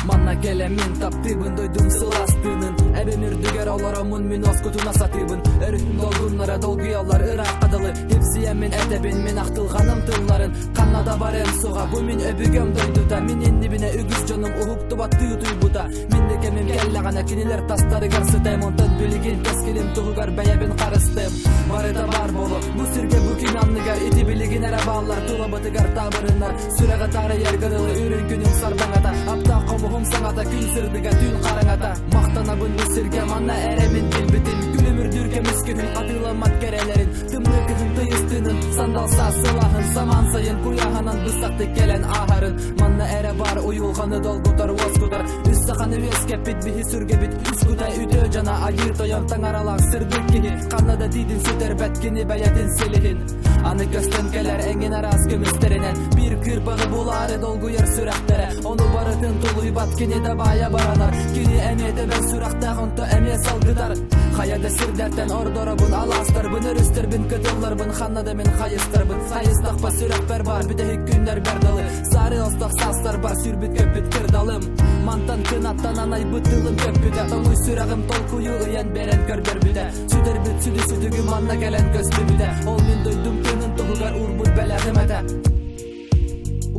Manna kelemin taptыбын дойдум сыластынын Эбен үрдігер оларомун мен оскутуна сатыбын Өрүтін долгунлара долгуялар ырак кадылы Хепсием мен этебин мен актылганым тылларын Каннада барем суга бу мен өбүгөм дойдута Мен эндибине үгүз жонум ухукту баттыы туйбута Менде кемим келлагана кинилер тастары гарсытайм Онтон билигин кескилим тугугар бәябин карыстым Барыта бар болу бу сирге бу кинанныгар Ити билигин эре баалар тулабытыгар табырынар Сүрага тары ергадылы үрүн күнүм сарбаңата Апта комугум саңата күн сырдыга түн караңата Мактанабын бу сирге манна эремин билбитин Күлүмүр дүрке мүскүнүн атыламат керелерин Тымлыкыгын тыйыстынын сандалса сылахын Саман сайын куяханан бысакты келен ахарын Манна эре бар уюлганы долгутар оскутар Үссаханы вескепит бихи сүргебит Үскутай үтө жана айыр тоян таңаралак сырдык кини Каннада дидин сүтер бәткини бәятин селихин Аны көстөн келер эңин арас көмүстеринен Бир кырбагы булары долгуяр сүрәктере Ону барытын тулуй бат кини да бая баранар Кини эмете бен сүрәкта онто эме салгыдар Хаяда сирдерттен ордорабын аластарбын Өрүстөрбүн көтөлларбын ханнада мен хайыстарбын Сайыстакпа сүрәкпер бар бидехи күннер бердалы Сары остак састар бар сүрбүт көпүт кырдалым Мантан кынаттан анай бытылым көпүтэ Тоңуй сүрәгым толкую ыян берен көрдөр бүдэ Сүдөрбүт сүдүгү манна келен көстү бүдэ Ол мен дойдум тынын тугугар урбут бәләгим эте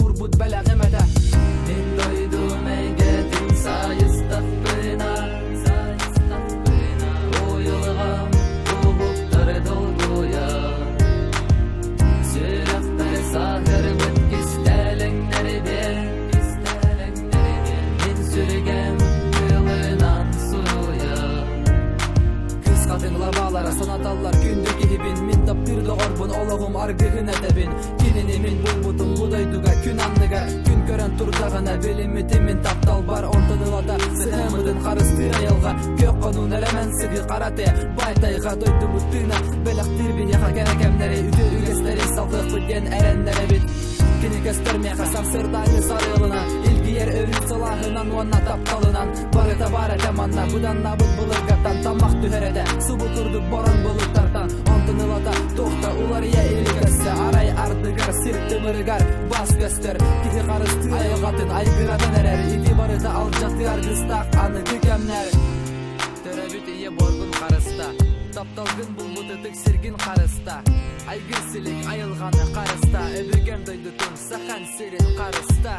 Урбут бәләгим эте Мен дойдум эйгетин сайыстак бына Ойылгам улуктары долгуя Сүрәктер сахыр бүт кистелеңнери бен Мен сүргем кылынан суя Кыз катыңла балара сонаталлар күндү кихибин Мен таптырды орбун ологум аргыгын этебин Кинини мен булбутум будойдуга күн анныга Күн көрөн турдагана билимити мен таптал бар Онтынылата сыхымыдын карыстыр аялга Көк конун элемен сыгы карате Байтайга дойду буттына Белактыр бинеха керекемнери Үтө үгестери салкык бүткен эреннери бит Кини көстөрмеха самсырдайны сарылына Илгиер өрүн салахынан уанна тапталынан Барыта барата манна будан набыт былыргаттан Тамак түһереде субу турдук борон булуктартан Онтынылата тохта улария эликөссө Арай ардыгар сиртты мырыгар бас көстөр Кихи карысты айылгатын айгырадан эрер Ити барыта алжаты аргыстак аны күкемнер Төрөбүт ие боргун карыста Тапталгын булбуты тыксиргин карыста Айгырсилик айылганы карыста Өбүгем дойдутун сахан сирин карыста